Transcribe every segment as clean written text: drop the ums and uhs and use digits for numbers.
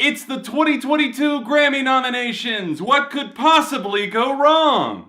It's the 2022 Grammy Nominations! What could possibly go wrong?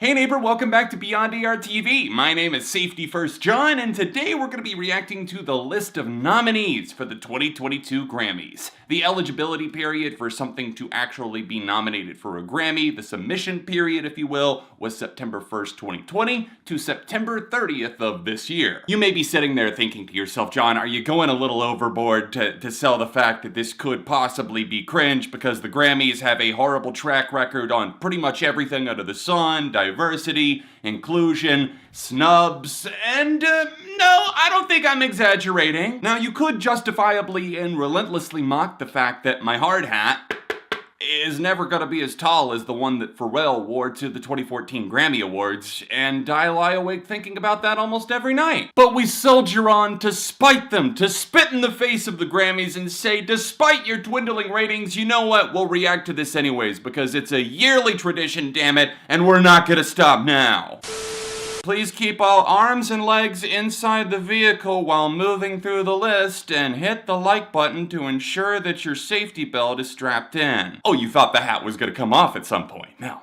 Hey neighbor, welcome back to Beyond ARTV. My name is Safety First John, and today we're going to be reacting to the list of nominees for the 2022 Grammys. The eligibility period for something to actually be nominated for a Grammy, the submission period if you will, was September 1st, 2020 to September 30th of this year. You may be sitting there thinking to yourself, John, are you going a little overboard to sell the fact that this could possibly be cringe because the Grammys have a horrible track record on pretty much everything under the sun, diversity, inclusion, snubs, and no, I don't think I'm exaggerating. Now, you could justifiably and relentlessly mock the fact that my hard hat is never gonna be as tall as the one that Pharrell wore to the 2014 Grammy Awards, and I lie awake thinking about that almost every night. But we soldier on to spite them, to spit in the face of the Grammys and say, despite your dwindling ratings, you know what, we'll react to this anyways, because it's a yearly tradition, damn it, and we're not gonna stop now. Please keep all arms and legs inside the vehicle while moving through the list, and hit the like button to ensure that your safety belt is strapped in. Oh, you thought the hat was gonna come off at some point. No.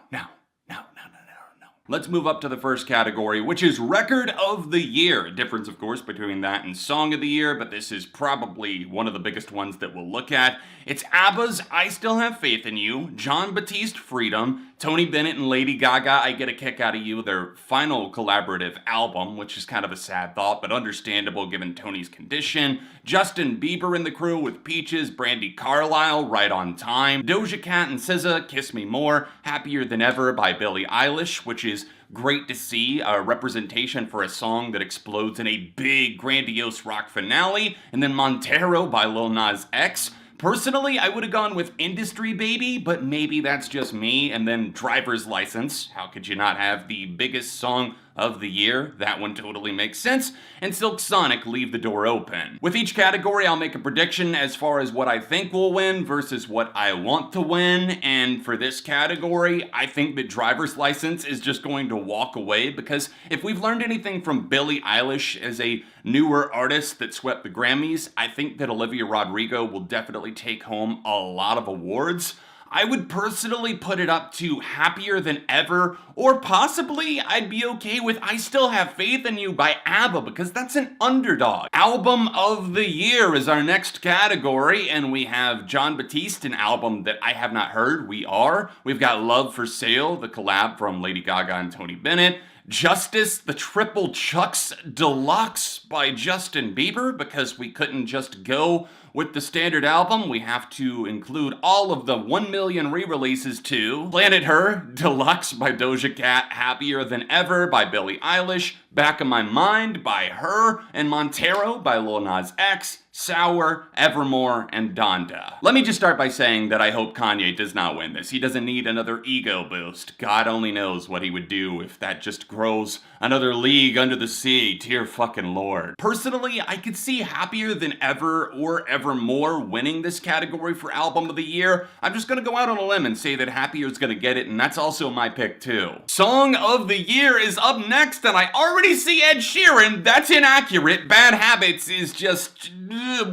Let's move up to the first category, which is Record of the Year. A difference, of course, between that and Song of the Year, but this is probably one of the biggest ones that we'll look at. It's ABBA's I Still Have Faith in You, Jon Batiste Freedom, Tony Bennett and Lady Gaga, I Get a Kick Out of You, their final collaborative album, which is kind of a sad thought, but understandable given Tony's condition, Justin Bieber and the Crew with Peaches, Brandi Carslile, Right on Time, Doja Cat and SZA, Kiss Me More, Happier Than Ever by Billie Eilish, which is great to see, a representation for a song that explodes in a big, grandiose rock finale, and then Montero by Lil Nas X. Personally, I would have gone with Industry Baby, but maybe that's just me, and then Driver's License. How could you not have the biggest song of the year? That one totally makes sense. And Silk Sonic, Leave the Door Open. With each category, I'll make a prediction as far as what I think will win versus what I want to win. And for this category, I think that Driver's License is just going to walk away, because if we've learned anything from Billie Eilish as a newer artist that swept the Grammys, I think that Olivia Rodrigo will definitely take home a lot of awards. I would personally put it up to Happier Than Ever, or possibly I'd be okay with I Still Have Faith in You by ABBA, because that's an underdog. Album of the Year is our next category, and we have Jon Batiste, an album that I have not heard, We Are. We've got Love for Sale, the collab from Lady Gaga and Tony Bennett. Justice, the Triple Chucks Deluxe by Justin Bieber, because we couldn't just go with the standard album, we have to include all of the 1 million re-releases too. Planet Her Deluxe by Doja Cat, Happier Than Ever by Billie Eilish, Back of My Mind by Her, and Montero by Lil Nas X, Sour, Evermore, and Donda. Let me just start by saying that I hope Kanye does not win this. He doesn't need another ego boost. God only knows what he would do if that just grows another league under the sea. Dear fucking Lord. Personally, I could see Happier Than Ever or Evermore winning this category for Album of the Year. I'm just gonna go out on a limb and say that Happier's gonna get it, and that's also my pick too. Song of the Year is up next, and I already see Ed Sheeran. That's inaccurate. Bad Habits is just...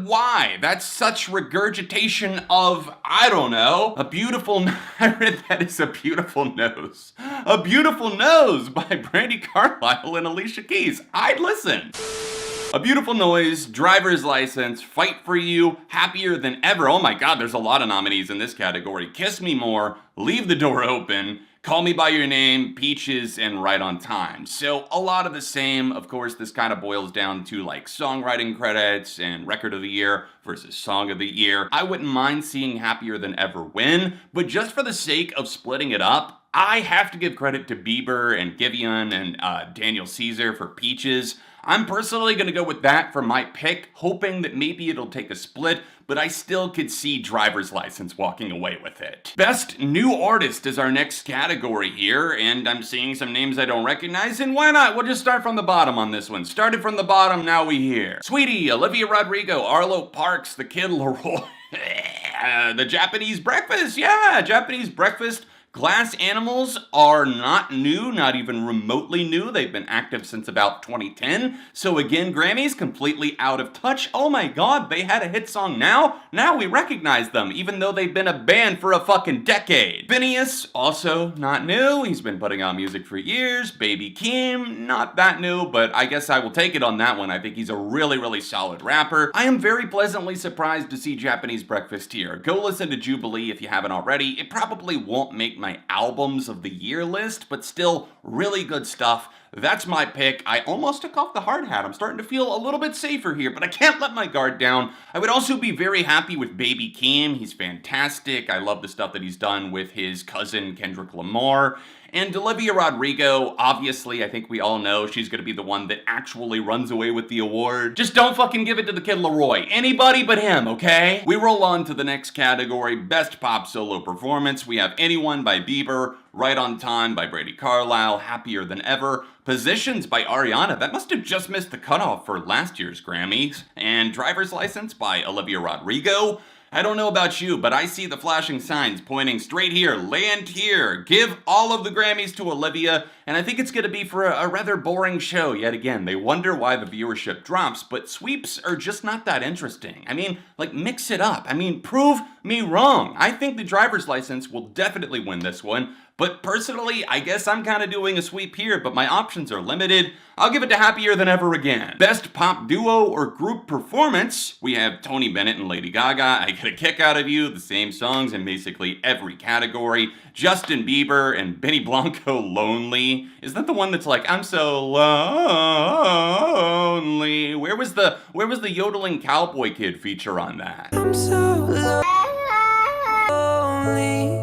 why? That's such regurgitation of, I don't know, a beautiful... I read that as A Beautiful Nose. A Beautiful Nose by Brandi Carslile and Alicia Keys. I'd listen. A Beautiful Noise, Driver's License, Fight for You, Happier Than Ever. Oh my god, there's a lot of nominees in this category. Kiss Me More, Leave the Door Open, Call Me By Your Name, Peaches, and Right on Time. So a lot of the same. Of course, this kind of boils down to like songwriting credits and Record of the Year versus Song of the Year. I wouldn't mind seeing Happier Than Ever win, but just for the sake of splitting it up, I have to give credit to Bieber and Giveon and Daniel Caesar for Peaches. I'm personally going to go with that for my pick, hoping that maybe it'll take a split, but I still could see Driver's License walking away with it. Best New Artist is our next category here, and I'm seeing some names I don't recognize, and why not? We'll just start from the bottom on this one. Started from the bottom, now we hear Saweetie, Olivia Rodrigo, Arlo Parks, The Kid Laroi, The Japanese Breakfast, yeah, Japanese Breakfast, Glass Animals are not new, not even remotely new. They've been active since about 2010. So again, Grammys completely out of touch. Oh my god, they had a hit song now? Now we recognize them, even though they've been a band for a fucking decade. Phineas, also not new. He's been putting out music for years. Baby Keem, not that new, but I guess I will take it on that one. I think he's a really, really solid rapper. I am very pleasantly surprised to see Japanese Breakfast here. Go listen to Jubilee if you haven't already. It probably won't make my albums of the year list, but still really good stuff. That's my pick. I almost took off the hard hat. I'm starting to feel a little bit safer here, but I can't let my guard down. I would also be very happy with Baby Keem. He's fantastic. I love the stuff that he's done with his cousin Kendrick Lamar. And Olivia Rodrigo, obviously, I think we all know she's gonna be the one that actually runs away with the award. Just don't fucking give it to the Kid Laroi. Anybody but him, okay? We roll on to the next category, Best Pop Solo Performance. We have Anyone by Bieber, Right on Time by Brandi Carslile, Happier Than Ever, Positions by Ariana. That must have just missed the cutoff for last year's Grammys. And Driver's License by Olivia Rodrigo. I don't know about you, but I see the flashing signs pointing straight here, land here, give all of the Grammys to Olivia, and I think it's gonna be for a rather boring show yet again. They wonder why the viewership drops, but sweeps are just not that interesting. I mean, like, mix it up. I mean, prove me wrong. I think the Driver's License will definitely win this one, but personally, I guess I'm kind of doing a sweep here, but my options are limited. I'll give it to Happier Than Ever again. Best Pop Duo or Group Performance, we have Tony Bennett and Lady Gaga, I Get a Kick Out of You, the same songs in basically every category. Justin Bieber and Benny Blanco, Lonely. Is that the one that's like, I'm so lonely? Where was the yodeling cowboy kid feature on that? I'm so lonely.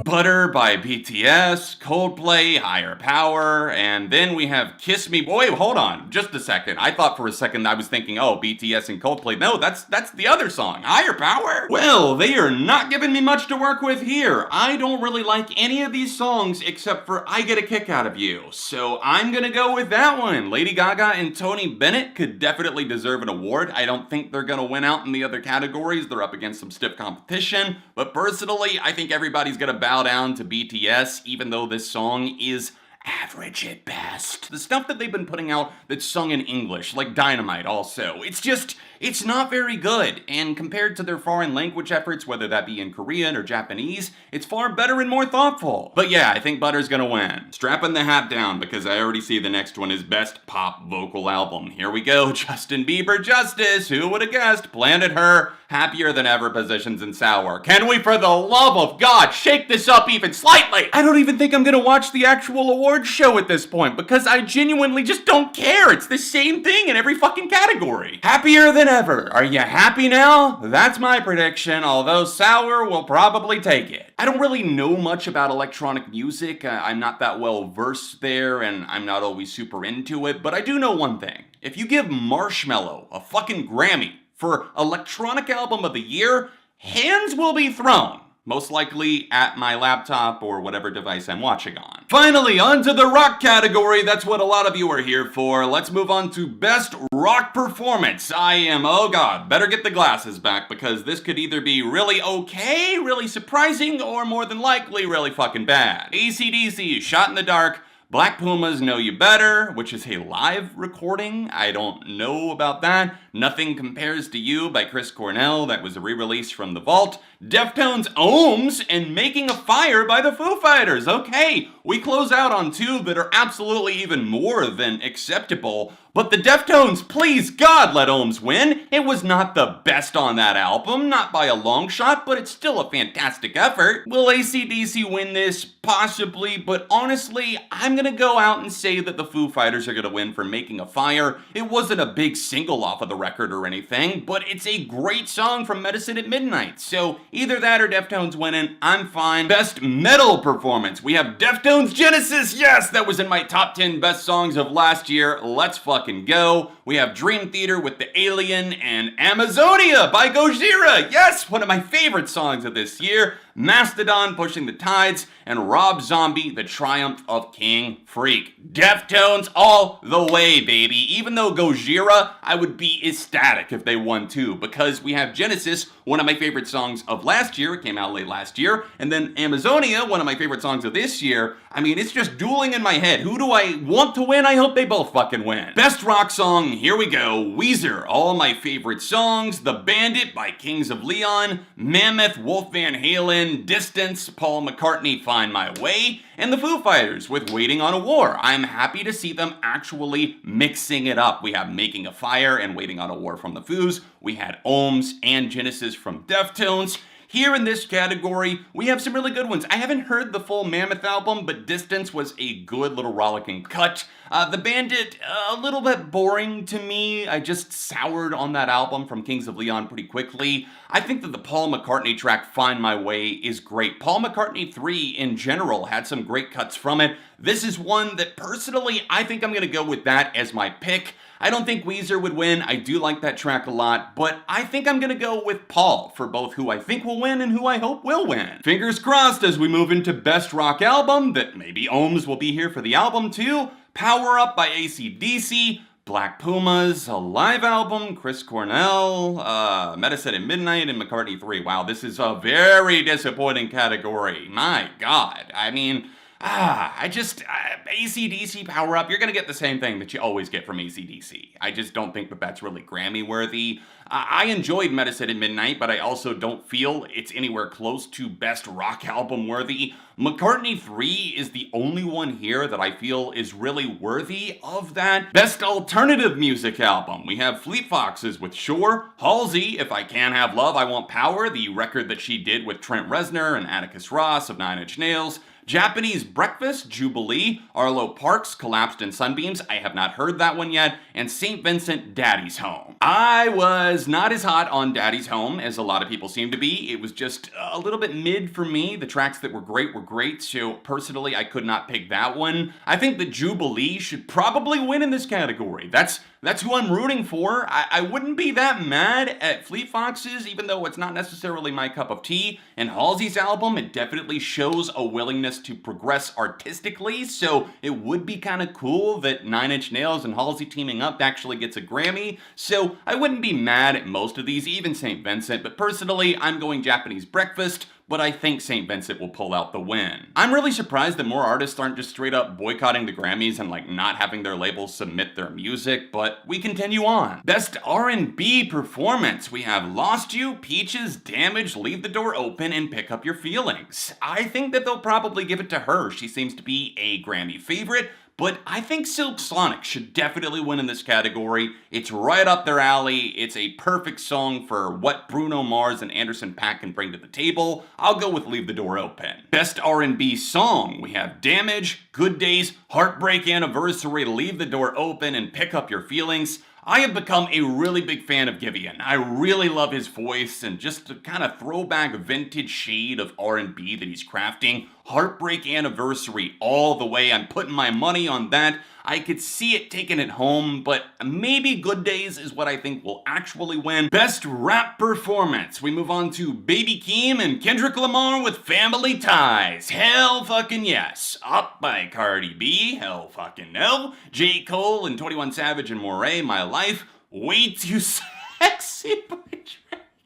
Butter by BTS, Coldplay, Higher Power, and then we have Kiss Me. Wait, hold on, just a second. I thought for a second I was thinking, oh, BTS and Coldplay. No, that's the other song, Higher Power. Well, they are not giving me much to work with here. I don't really like any of these songs except for I Get a Kick Out of You. So I'm gonna go with that one. Lady Gaga and Tony Bennett could definitely deserve an award. I don't think they're gonna win out in the other categories. They're up against some stiff competition. But personally, I think everybody's gonna bow down to BTS, even though this song is average at best. The stuff that they've been putting out that's sung in English, like Dynamite also, it's not very good. And compared to their foreign language efforts, whether that be in Korean or Japanese, it's far better and more thoughtful. But yeah, I think Butter's gonna win. Strapping the hat down because I already see the next one is Best Pop Vocal Album. Here we go, Justin Bieber, Justice, who would have guessed? Planet Her, Happier Than Ever, Positions, and Sour. Can we, for the love of God, shake this up even slightly? I don't even think I'm gonna watch the actual awards show at this point because I genuinely just don't care. It's the same thing in every fucking category. Happier Than Ever. Are you happy now? That's my prediction, although Sour will probably take it. I don't really know much about electronic music. I'm not that well versed there, and I'm not always super into it, but I do know one thing. If you give Marshmello a fucking Grammy for Electronic Album of the Year, hands will be thrown. Most likely at my laptop or whatever device I'm watching on. Finally, onto the rock category. That's what a lot of you are here for. Let's move on to Best Rock Performance. Oh god, better get the glasses back because this could either be really okay, really surprising, or more than likely really fucking bad. AC/DC, Shot in the Dark, Black Pumas, Know You Better, which is a live recording. I don't know about that. Nothing Compares to You by Chris Cornell. That was a re-release from The Vault. Deftones' Ohms and Making a Fire by the Foo Fighters. Okay, we close out on two that are absolutely even more than acceptable. But the Deftones, please God, let Ohms win. It was not the best on that album, not by a long shot, but it's still a fantastic effort. Will AC/DC win this? Possibly, but honestly, I'm gonna go out and say that the Foo Fighters are gonna win for Making a Fire. It wasn't a big single off of the record or anything, but it's a great song from Medicine at Midnight. So either that or Deftones winning, I'm fine. Best Metal Performance. We have Deftones Genesis. Yes, that was in my top 10 best songs of last year. Let's fucking fucking go. We have Dream Theater with The Alien and Amazonia by Gojira. Yes, one of my favorite songs of this year. Mastodon, Pushing the Tides, and Rob Zombie, The Triumph of King Freak. Deftones all the way, baby. Even though Gojira, I would be ecstatic if they won too, because we have Genesis, one of my favorite songs of last year. It came out late last year. And then Amazonia, one of my favorite songs of this year. I mean, it's just dueling in my head. Who do I want to win? I hope they both fucking win. Best rock song, here we go. Weezer, all my favorite songs. The Bandit by Kings of Leon. Mammoth, Wolf Van Halen. Distance, Paul McCartney, Find My Way, and the Foo Fighters with Waiting on a War. I'm happy to see them actually mixing it up. We have Making a Fire and Waiting on a War from the Foos. We had Ohms and Genesis from Deftones. Here in this category, we have some really good ones. I haven't heard the full Mammoth album, but Distance was a good little rollicking cut. The Bandit, a little bit boring to me. I just soured on that album from Kings of Leon pretty quickly. I think that the Paul McCartney track, Find My Way, is great. Paul McCartney 3 in general had some great cuts from it. This is one that personally, I think I'm gonna go with that as my pick. I don't think Weezer would win. I do like that track a lot, but I think I'm gonna go with Paul for both who I think will win and who I hope will win. Fingers crossed as we move into Best Rock Album that maybe Ohms will be here for the album too. Power Up by AC/DC, Black Pumas, a live album, Chris Cornell, Medicine at Midnight, and McCartney 3. Wow, this is a very disappointing category. My God. I mean, AC/DC Power Up, you're gonna get the same thing that you always get from AC/DC. I just don't think that that's really Grammy worthy. I enjoyed Medicine at Midnight, but I also don't feel it's anywhere close to Best Rock Album worthy. McCartney 3 is the only one here that I feel is really worthy of that. Best Alternative Music Album, we have Fleet Foxes with Shore, Halsey, If I Can't Have Love, I Want Power, the record that she did with Trent Reznor and Atticus Ross of Nine Inch Nails. Japanese Breakfast, Jubilee, Arlo Parks, Collapsed in Sunbeams, I have not heard that one yet, and St. Vincent, Daddy's Home. I was not as hot on Daddy's Home as a lot of people seem to be. It was just a little bit mid for me. The tracks that were great, so personally I could not pick that one. I think that Jubilee should probably win in this category. That's who I'm rooting for. I wouldn't be that mad at Fleet Foxes, even though it's not necessarily my cup of tea. And Halsey's album, it definitely shows a willingness to progress artistically, so it would be kind of cool that Nine Inch Nails and Halsey teaming up actually gets a Grammy. So I wouldn't be mad at most of these, even St. Vincent, but personally, I'm going Japanese Breakfast, but I think St. Vincent will pull out the win. I'm really surprised that more artists aren't just straight up boycotting the Grammys and like not having their labels submit their music, but we continue on. Best R&B Performance, we have Lost You, Peaches, Damage, Leave the Door Open, and Pick Up Your Feelings. I think that they'll probably give it to her. She seems to be a Grammy favorite, but I think Silk Sonic should definitely win in this category. It's right up their alley. It's a perfect song for what Bruno Mars and Anderson .Paak can bring to the table. I'll go with Leave the Door Open. Best R&B Song, we have Damage, Good Days, Heartbreak Anniversary, Leave the Door Open, and Pick Up Your Feelings. I have become a really big fan of Giveon. I really love his voice and just the kind of throwback vintage shade of R&B that he's crafting. Heartbreak Anniversary all the way. I'm putting my money on that. I could see it taking it home, but maybe Good Days is what I think will actually win. Best Rap Performance. We move on to Baby Keem and Kendrick Lamar with Family Ties. Hell fucking yes. Up by Cardi B. Hell fucking no. J. Cole and 21 Savage and Moray, My Life. Way Too Sexy by Drake.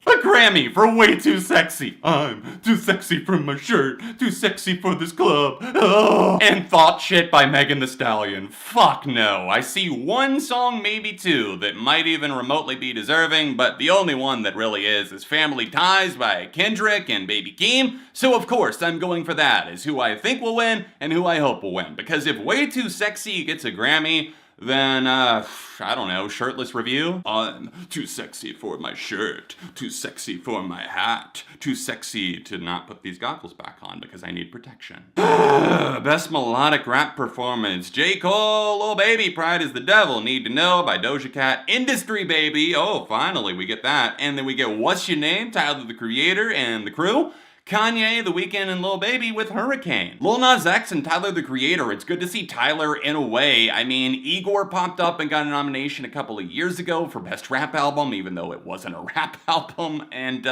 A Grammy for Way Too Sexy. I'm too sexy for my shirt, too sexy for this club. Oh. And Thought Shit by Megan Thee Stallion. Fuck no. I see one song, maybe two, that might even remotely be deserving, but the only one that really is Family Ties by Kendrick and Baby Keem. So of course, I'm going for that as who I think will win and who I hope will win. Because if Way Too Sexy gets a Grammy, then, I don't know, Shirtless Review? I'm too sexy for my shirt, too sexy for my hat, too sexy to not put these goggles back on because I need protection. Best Melodic Rap Performance, J. Cole, Oh Baby, Pride is the Devil, Need to Know by Doja Cat, Industry Baby, oh finally we get that, and then we get What's Your Name, Tyler the Creator and the Crew, Kanye, The Weeknd, and Lil Baby with Hurricane. Lil Nas X and Tyler, the Creator. It's good to see Tyler in a way. I mean, Igor popped up and got a nomination a couple of years ago for Best Rap Album, even though it wasn't a rap album. And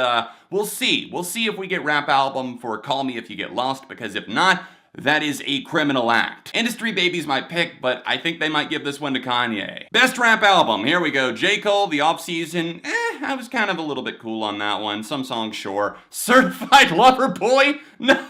we'll see. We'll see if we get rap album for Call Me If You Get Lost, because if not, that is a criminal act. Industry Baby's my pick, but I think they might give this one to Kanye. Best Rap Album, here we go. J. Cole, The Off-Season. I was kind of a little bit cool on that one. Some songs, sure. Certified Lover Boy? No.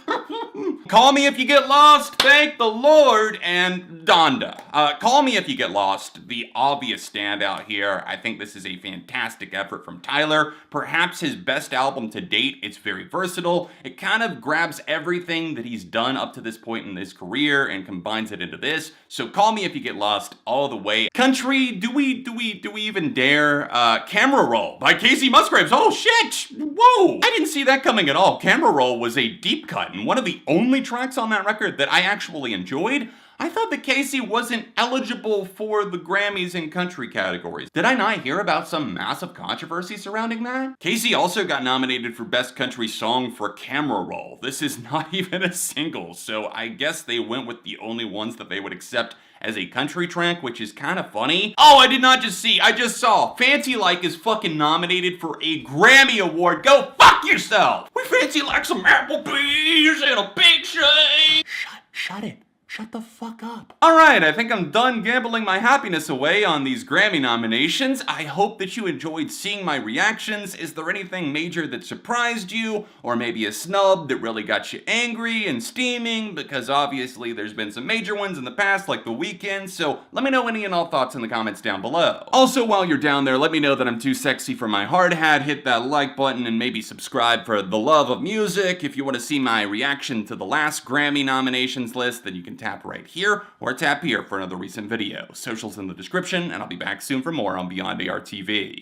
Call Me If You Get Lost, thank the Lord, and Donda. Call Me If You Get Lost, the obvious standout here. I think this is a fantastic effort from Tyler. Perhaps his best album to date. It's very versatile. It kind of grabs everything that he's done up to this point in his career and combines it into this. So Call Me If You Get Lost all the way. Country, do we even dare? Camera Roll by Casey Musgraves. Oh shit! Whoa! I didn't see that coming at all. Camera Roll was a deep cut and one of the only tracks on that record that I actually enjoyed. I thought that Casey wasn't eligible for the Grammys in country categories. Did I not hear about some massive controversy surrounding that? Casey also got nominated for Best Country Song for Camera Roll. This is not even a single, so I guess they went with the only ones that they would accept as a country track, which is kind of funny. Oh, I did not just see, I just saw. Fancy Like is fucking nominated for a Grammy Award. Go fuck yourself! We fancy like some Applebee's and a big shake. Shut it. Shut the fuck up. Alright, I think I'm done gambling my happiness away on these Grammy nominations. I hope that you enjoyed seeing my reactions. Is there anything major that surprised you? Or maybe a snub that really got you angry and steaming? Because obviously there's been some major ones in the past, like The Weeknd, so let me know any and all thoughts in the comments down below. Also, while you're down there, let me know that I'm too sexy for my hard hat. Hit that like button and maybe subscribe for the love of music. If you want to see my reaction to the last Grammy nominations list, then you can tap right here or tap here for another recent video. Socials in the description, and I'll be back soon for more on Beyond ARTV.